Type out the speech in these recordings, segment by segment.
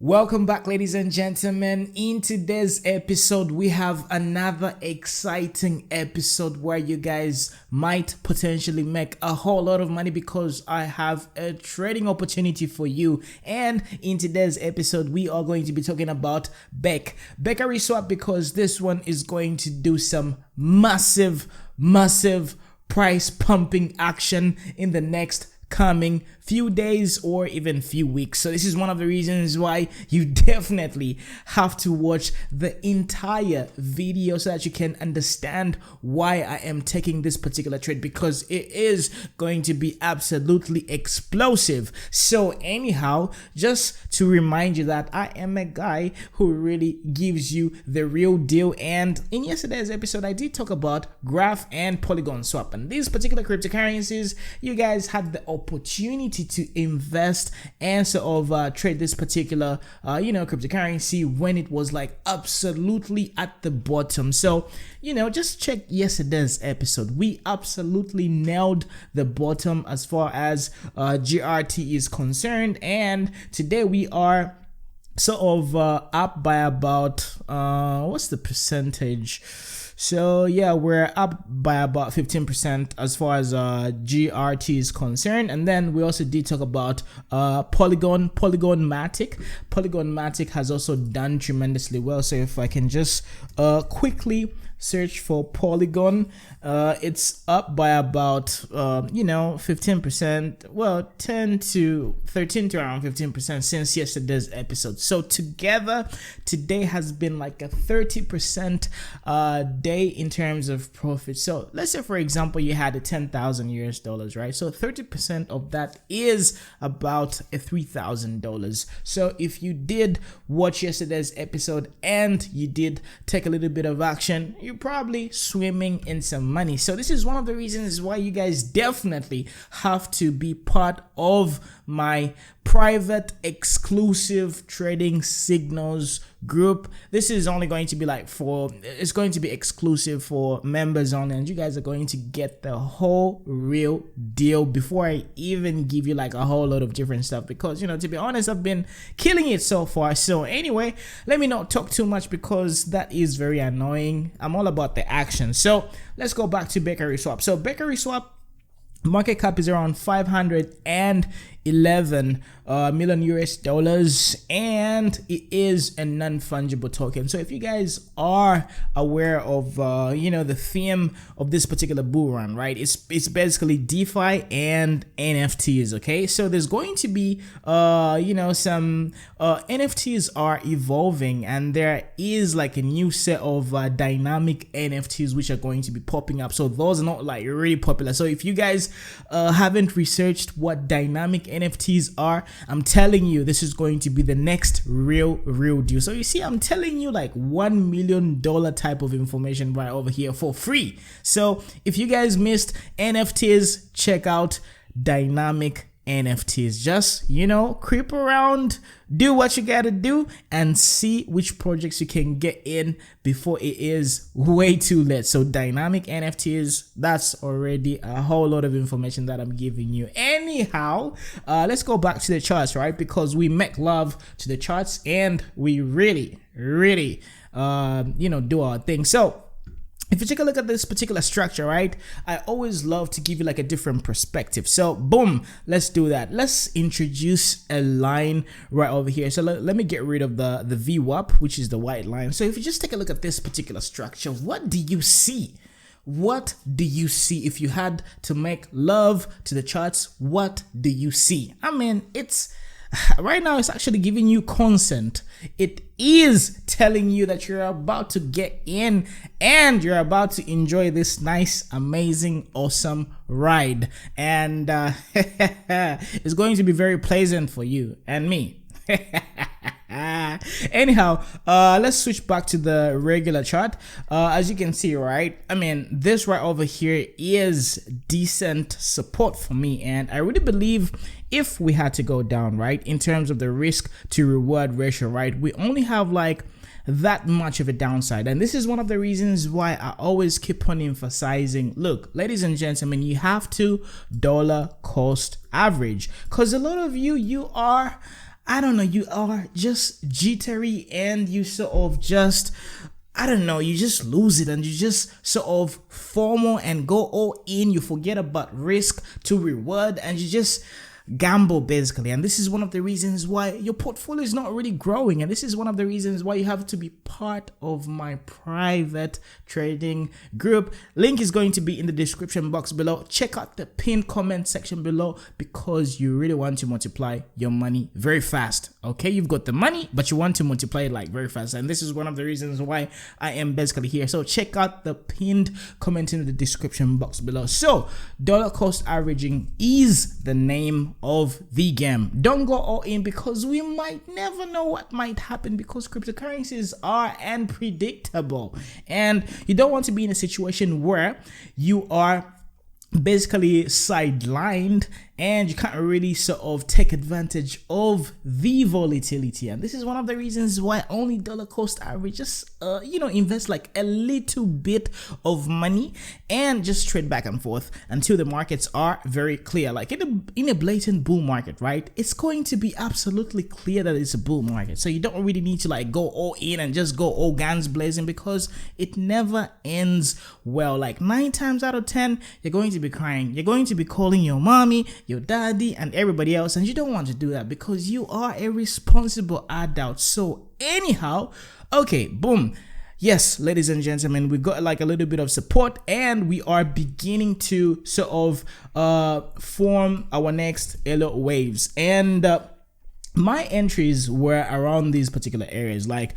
Welcome back, ladies and gentlemen. In today's episode, we have another exciting episode where you guys might potentially make a whole lot of money because I have a trading opportunity for you. And in today's episode, we are going to be talking about Bakeryswap because this one is going to do some massive price pumping action in the next coming few days or even few weeks. So this is one of the reasons why you definitely have to watch the entire video so that you can understand why I am taking this particular trade, because it is going to be absolutely explosive. So anyhow, just to remind you that I am a guy who really gives you the real deal, and in yesterday's episode I did talk about Graph and Polygon swap, and these particular cryptocurrencies you guys had the opportunity to invest and sort of trade this particular cryptocurrency when it was like absolutely at the bottom. So just check yesterday's episode. We absolutely nailed the bottom as far as GRT is concerned, and today we are sort of up by about what's the percentage? So yeah, we're up by about 15% as far as GRT is concerned. And then we also did talk about Polygon-matic. Polygon-matic has also done tremendously well. So if I can just quickly search for Polygon, it's up by about 15%, well 13 to around 15% since yesterday's episode. So together today has been like a 30% day in terms of profit. So let's say for example you had a $10,000 US, right? So 30% of that is about a $3,000. So if you did watch yesterday's episode and you did take a little bit of action, you're probably swimming in some money. So this is one of the reasons why you guys definitely have to be part of my private exclusive trading signals group. This is only going to be it's going to be exclusive for members only, and you guys are going to get the whole real deal before I even give you like a whole lot of different stuff, because to be honest, I've been killing it so far. So anyway, let me not talk too much because that is very annoying. I'm all about the action. So let's go back to Bakeryswap. So Bakeryswap market cap is around 511 million US, and it is a non-fungible token. So if you guys are aware of the theme of this particular bull run, right, it's basically DeFi and NFTs. Okay, so there's going to be some NFTs are evolving, and there is like a new set of dynamic NFTs which are going to be popping up. So those are not like really popular. So if you guys haven't researched what dynamic NFTs are, I'm telling you, this is going to be the next real deal. So you see, I'm telling you like $1 million type of information right over here for free. So if you guys missed NFTs, check out dynamic NFTs. Just creep around, do what you gotta do, and see which projects you can get in before it is way too late. So dynamic NFTs, that's already a whole lot of information that I'm giving you. Anyhow, let's go back to the charts, right? Because we make love to the charts and we really do our thing. So if you take a look at this particular structure, right, I always love to give you like a different perspective. So boom, let's do that. Let's introduce a line right over here. So let me get rid of the VWAP, which is the white line. So if you just take a look at this particular structure, what do you see? What do you see? If you had to make love to the charts, what do you see? I mean, right now it's actually giving you consent. It is telling you that you're about to get in and you're about to enjoy this nice, amazing, awesome ride, and it's going to be very pleasant for you and me. Anyhow, let's switch back to the regular chart. As you can see, right, I mean, this right over here is decent support for me, and I really believe if we had to go down, right, in terms of the risk to reward ratio, right, we only have like that much of a downside. And this is one of the reasons why I always keep on emphasizing, look, ladies and gentlemen, you have to dollar cost average, because a lot of you are I don't know, you are just jittery and you sort of just, I don't know, you just lose it and you just sort of FOMO and go all in. You forget about risk to reward and you just gamble basically. And this is one of the reasons why your portfolio is not really growing, and this is one of the reasons why you have to be part of my private trading group. Link is going to be in the description box below. Check out the pinned comment section below because you really want to multiply your money very fast. Okay, you've got the money but you want to multiply it like very fast, and this is one of the reasons why I am basically here. So check out the pinned comment in the description box below. So dollar cost averaging is the name of the game. Don't go all in because we might never know what might happen, because cryptocurrencies are unpredictable and you don't want to be in a situation where you are basically sidelined and you can't really sort of take advantage of the volatility. And this is one of the reasons why only dollar cost average just invest like a little bit of money and just trade back and forth until the markets are very clear. Like in a blatant bull market, right, it's going to be absolutely clear that it's a bull market, so you don't really need to like go all in and just go all guns blazing, because it never ends well. Like 9 times out of 10 you're going to be crying, you're going to be calling your mommy, your daddy and everybody else, and you don't want to do that because you are a responsible adult. So anyhow, okay, boom. Yes, ladies and gentlemen, we got like a little bit of support and we are beginning to sort of form our next elo waves. And my entries were around these particular areas, like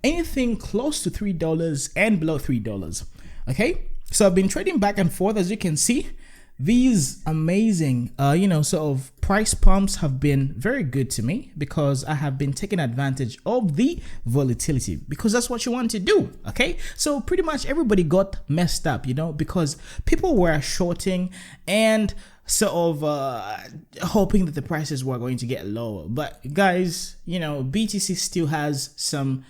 anything close to $3 and below $3. Okay, so I've been trading back and forth. As you can see, these amazing sort of price pumps have been very good to me because I have been taking advantage of the volatility, because that's what you want to do. Okay, so pretty much everybody got messed up, because people were shorting and sort of hoping that the prices were going to get lower. But guys, BTC still has some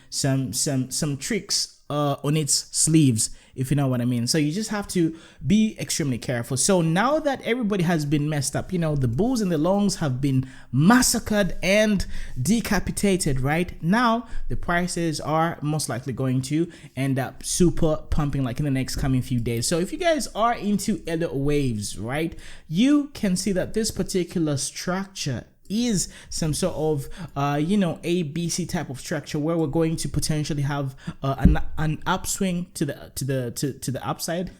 tricks on its sleeves, if you know what I mean. So you just have to be extremely careful. So now that everybody has been messed up, the bulls and the longs have been massacred and decapitated, right? Now the prices are most likely going to end up super pumping like in the next coming few days. So if you guys are into elo waves, right, you can see that this particular structure is some sort of ABC type of structure where we're going to potentially have an upswing to the upside.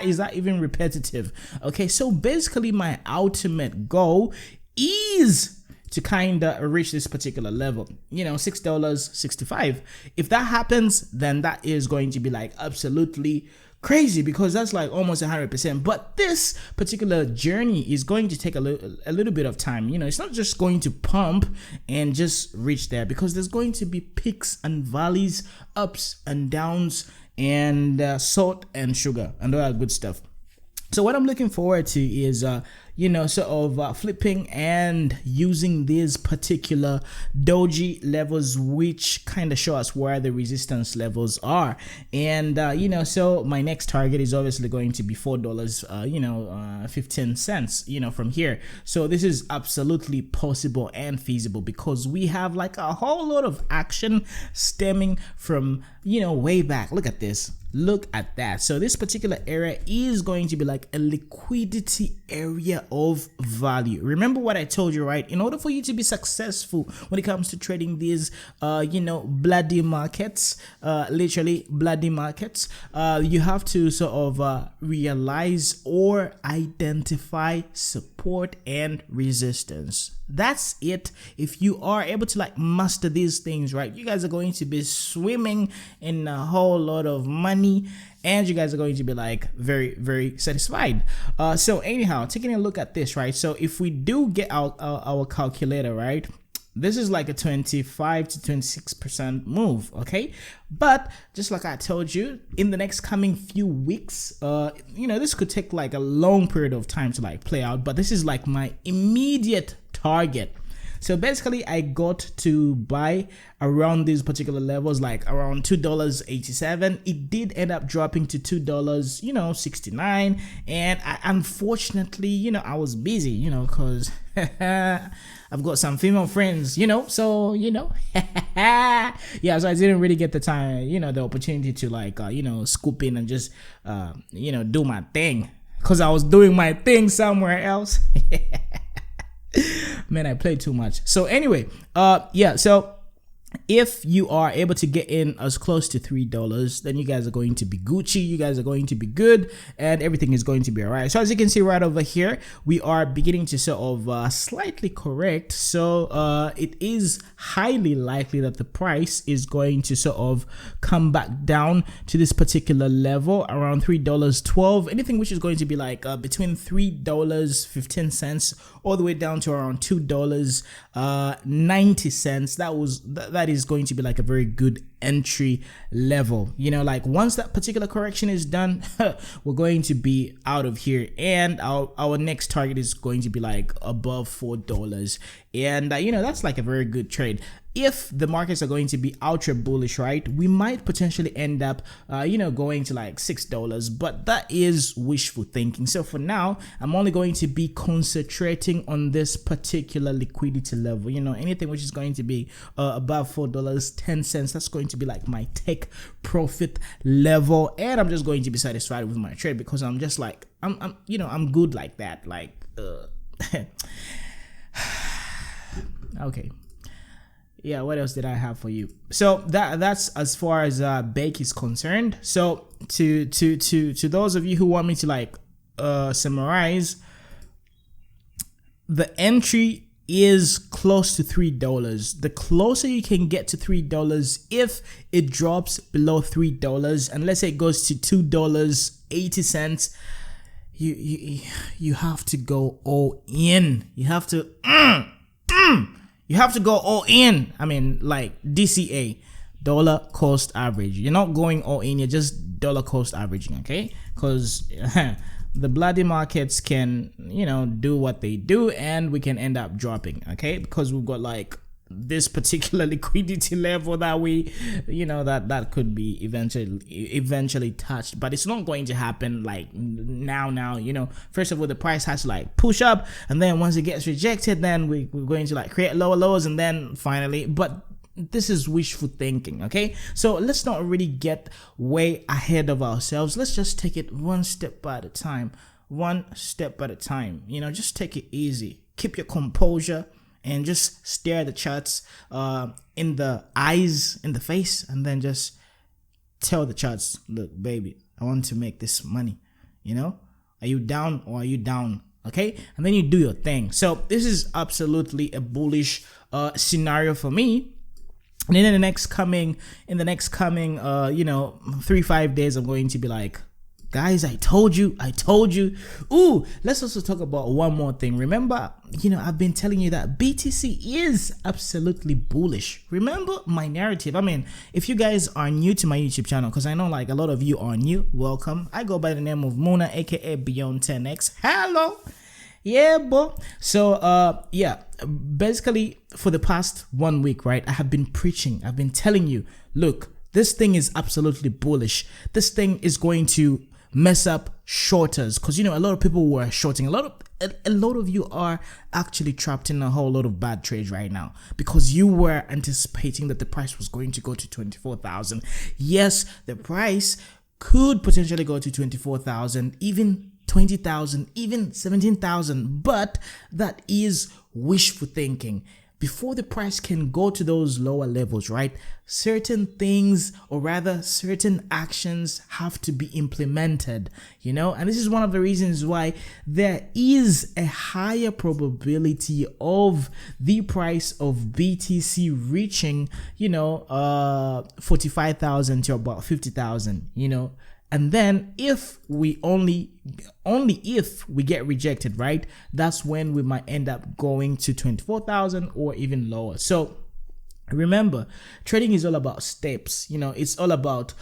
Is that even repetitive? Okay, so basically my ultimate goal is to kind of reach this particular level, $6.65. If that happens, then that is going to be like absolutely crazy, because that's like almost 100%. But this particular journey is going to take a little bit of time. It's not just going to pump and just reach there, because there's going to be peaks and valleys, ups and downs, and salt and sugar and all that good stuff. So what I'm looking forward to is sort of flipping and using these particular doji levels, which kind of show us where the resistance levels are. And so my next target is obviously going to be $4 15 cents from here. So this is absolutely possible and feasible, because we have like a whole lot of action stemming from way back. Look at this. Look at that. So this particular area is going to be like a liquidity area of value. Remember what I told you, right? In order for you to be successful when it comes to trading these bloody markets, literally bloody markets, you have to sort of realize or identify support and resistance. That's it. If you are able to like master these things, right, you guys are going to be swimming in a whole lot of money, and you guys are going to be like very, very satisfied. So anyhow, taking a look at this, right, so if we do get our calculator, right, this is like a 25 to 26% move. Okay, but just like I told you, in the next coming few weeks, this could take like a long period of time to like play out, but this is like my immediate target. So basically I got to buy around these particular levels, like around $2.87. It did end up dropping to $2.69, and unfortunately, I was busy, because I've got some female friends, so yeah, so I didn't really get the time, the opportunity to like scoop in and just do my thing, because I was doing my thing somewhere else. Man, I played too much. So anyway, yeah, so if you are able to get in as close to $3, then you guys are going to be Gucci, you guys are going to be good, and everything is going to be all right. So as you can see right over here, we are beginning to sort of slightly correct. So it is highly likely that the price is going to sort of come back down to this particular level around $3.12, anything which is going to be like between $3.15 all the way down to around $2.90. That is going to be like a very good entry level. Like once that particular correction is done, we're going to be out of here, and our next target is going to be like above $4, and that's like a very good trade. If the markets are going to be ultra bullish, right, we might potentially end up going to like $6, but that is wishful thinking. So for now, I'm only going to be concentrating on this particular liquidity level. Anything which is going to be above $4.10, that's going to be like my take profit level, and I'm just going to be satisfied with my trade, because I'm just like I'm good like that, like okay. Yeah, what else did I have for you? So that's as far as Bake is concerned. So to those of you who want me to like summarize, the entry is close to $3. The closer you can get to $3, if it drops below $3, and let's say it goes to $2.80, you have to go all in. You have to you have to go all in. I mean, like DCA, dollar cost average. You're not going all in, you're just dollar cost averaging, okay? Because the bloody markets can, do what they do, and we can end up dropping, okay? Because we've got like this particular liquidity level that we, that could be eventually touched, but it's not going to happen like now. First of all, the price has to like push up, and then once it gets rejected, then we're going to like create lower lows, and then finally, but this is wishful thinking, okay? So let's not really get way ahead of ourselves. Let's just take it one step at a time. Just take it easy. Keep your composure, and just stare at the charts in the eyes, in the face, and then just tell the charts, look, baby, I want to make this money. Are you down or are you down? Okay, and then you do your thing. So this is absolutely a bullish scenario for me. And then in the next coming 3-5 days, I'm going to be like, guys, I told you. Ooh, let's also talk about one more thing. Remember, I've been telling you that BTC is absolutely bullish. Remember my narrative. I mean, if you guys are new to my YouTube channel, because I know like a lot of you are new, welcome. I go by the name of Muna, aka Beyond 10X. Hello. Yeah, boy. So yeah, basically for the past 1 week, right, I have been preaching. I've been telling you, look, this thing is absolutely bullish. This thing is going to mess up shorters, because a lot of people were shorting. A lot of you are actually trapped in a whole lot of bad trades right now, because you were anticipating that the price was going to go to 24,000. Yes, the price could potentially go to 24,000, even 20,000, even 17,000, but that is wishful thinking. Before the price can go to those lower levels, right, certain things, or rather certain actions, have to be implemented, and this is one of the reasons why there is a higher probability of the price of BTC reaching 45,000 to about 50,000, and then if we only if we get rejected, right, that's when we might end up going to 24,000 or even lower. So remember, trading is all about steps. It's all about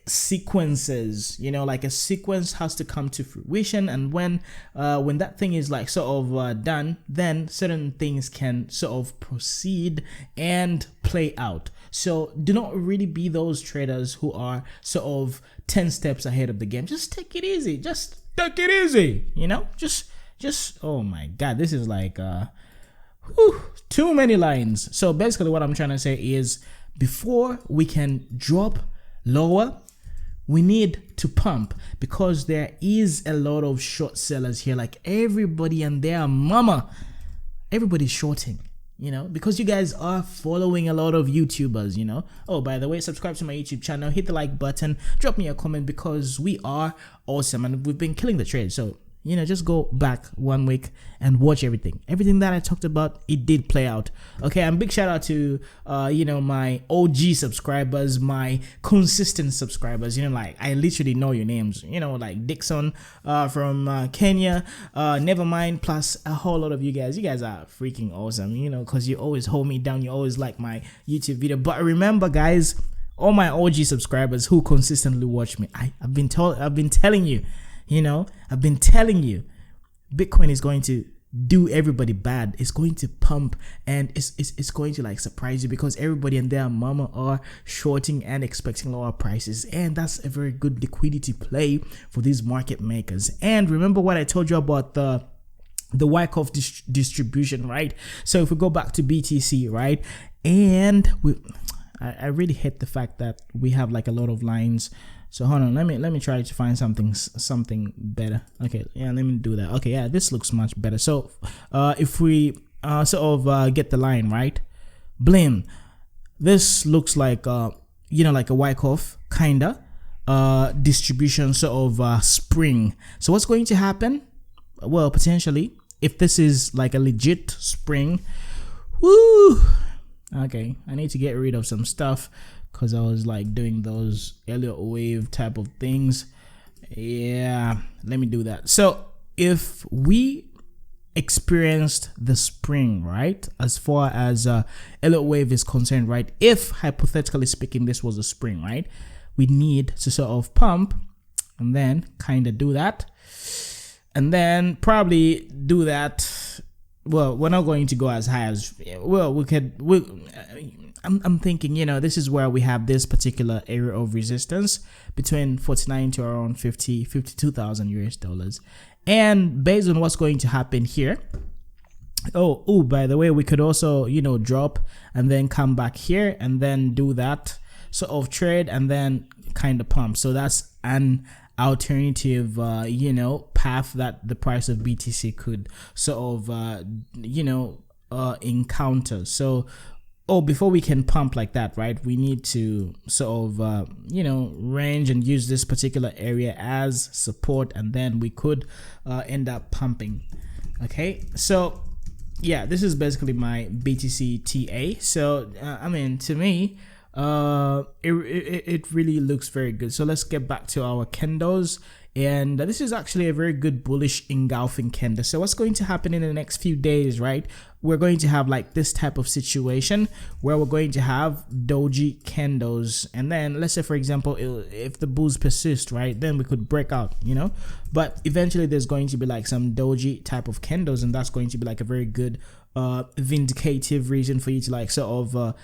sequences, like a sequence has to come to fruition, and when that thing is like sort of done, then certain things can sort of proceed and play out. So do not really be those traders who are sort of 10 steps ahead of the game. Just take it easy. Just oh my god, this is like too many lines. So basically what I'm trying to say is, before we can drop lower, we need to pump, because there is a lot of short sellers here. Like everybody and their mama, everybody's shorting, because you guys are following a lot of YouTubers, Oh, by the way, subscribe to my YouTube channel, hit the like button, drop me a comment, because we are awesome and we've been killing the trade. So just go back 1 week and watch everything that I talked about. It did play out. Okay, and big shout out to my OG subscribers, my consistent subscribers. Like I literally know your names. Like Dixon from Kenya, Nevermind, plus a whole lot of you guys. You guys are freaking awesome. Because you always hold me down. You always like my YouTube video. But remember, guys, all my OG subscribers who consistently watch me, I've been telling you. I've been telling you, Bitcoin is going to do everybody bad. It's going to pump, and it's going to like surprise you, because everybody and their mama are shorting and expecting lower prices, and that's a very good liquidity play for these market makers. And remember what I told you about the Wyckoff distribution, right? So if we go back to BTC, right, and I really hate the fact that we have like a lot of lines. So hold on, let me try to find something better. Okay, yeah, let me do that. Okay, yeah, this looks much better. So if we sort of get the line right, blim, this looks like like a Wyckoff kinda distribution sort of spring. So what's going to happen? Well, potentially, if this is like a legit spring, woo. Okay, I need to get rid of some stuff, because I was like doing those Elliott wave type of things. Yeah, let me do that. So if we experienced the spring, right, as far as Elliott wave is concerned, right, if hypothetically speaking this was a spring, right, we need to sort of pump and then kind of do that, and then probably do that. Well, we're not going to go as high as, well, I'm thinking, this is where we have this particular area of resistance between 49 to around 52,000 US dollars. And based on what's going to happen here, oh, by the way, we could also, drop and then come back here and then do that sort of trade and then kind of pump. So that's an alternative path that the price of BTC could sort of encounter. So before we can pump like that, right, we need to sort of range and use this particular area as support, and then we could end up pumping. Okay, so yeah, this is basically my BTC TA. So I mean, to me, it really looks very good. So let's get back to our candles, and this is actually a very good bullish engulfing candle. So what's going to happen in the next few days, right? We're going to have like this type of situation where we're going to have doji candles, and then let's say, for example, if the bulls persist, right, then we could break out, but eventually there's going to be like some doji type of candles, and that's going to be like a very good vindicative reason for you to like sort of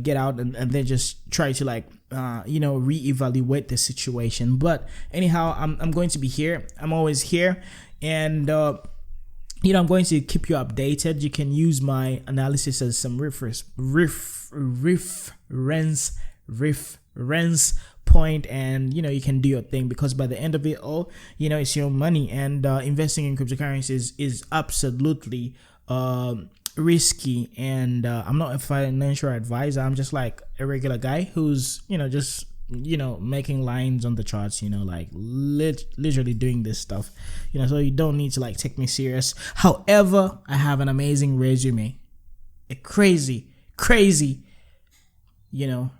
get out and then just try to like reevaluate the situation. But anyhow, I'm going to be here. I'm always here, and I'm going to keep you updated. You can use my analysis as some reference point, and you can do your thing, because by the end of it all, it's your money, and investing in cryptocurrencies is absolutely risky. And I'm not a financial advisor. I'm just like a regular guy who's just making lines on the charts, like literally doing this stuff, so you don't need to like take me serious. However, I have an amazing resume, a crazy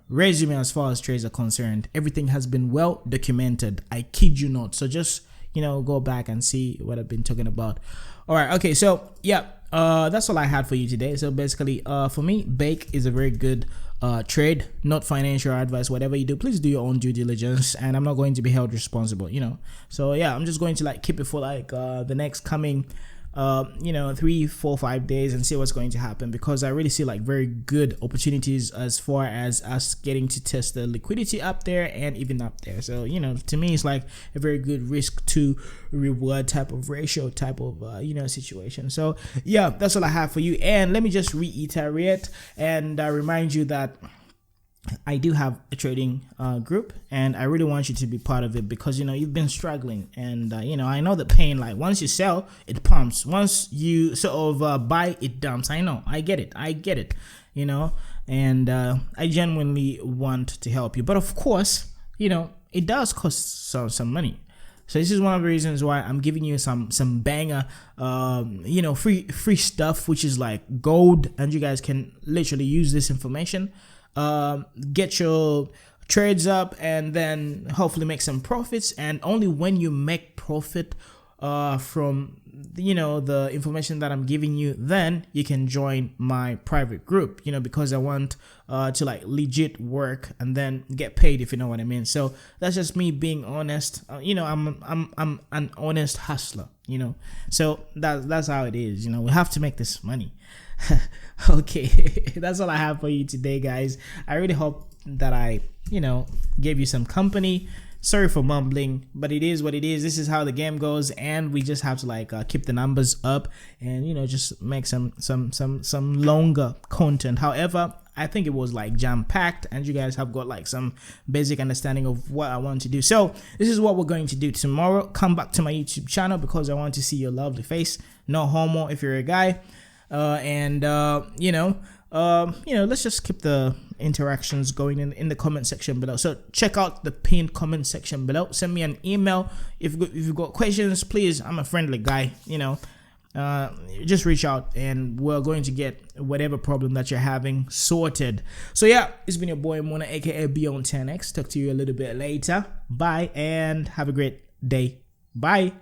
resume as far as trades are concerned. Everything has been well documented. I kid you not. So just go back and see what I've been talking about. All right, okay, so yeah, that's all I had for you today. So basically, for me, Bake is a very good trade, not financial advice. Whatever you do, please do your own due diligence, and I'm not going to be held responsible, so yeah, I'm just going to like keep it for like the next coming 3, 4, 5 days and see what's going to happen, because I really see like very good opportunities as far as us getting to test the liquidity up there and even up there. So to me, it's like a very good risk to reward type of ratio type of situation. So yeah, that's all I have for you. And let me just reiterate and remind you that I do have a trading group, and I really want you to be part of it, because you've been struggling, and I know the pain. Like once you sell, it pumps. Once you sort of buy, it dumps. I know, I get it, and I genuinely want to help you, but of course, it does cost some money. So this is one of the reasons why I'm giving you some banger, free stuff, which is like gold, and you guys can literally use this information. Get your trades up, and then hopefully make some profits. And only when you make profit from the information that I'm giving you, then you can join my private group, because I want to like legit work and then get paid, if you know what I mean. So that's just me being honest. I'm an honest hustler, so that's how it is. We have to make this money. Okay, that's all I have for you today, guys. I really hope that I gave you some company. Sorry for mumbling, but it is what it is. This is how the game goes, and we just have to like keep the numbers up and just make some longer content. However, I think it was like jam-packed, and you guys have got like some basic understanding of what I want to do. So this is what we're going to do tomorrow. Come back to my YouTube channel, because I want to see your lovely face. No homo if you're a guy. Let's just keep the interactions going in the comment section below. So check out the pinned comment section below. Send me an email if you've got questions. Please, I'm a friendly guy. Just reach out, and we're going to get whatever problem that you're having sorted. So yeah, it's been your boy Mona, aka Beyond 10x. Talk to you a little bit later. Bye, and have a great day. Bye.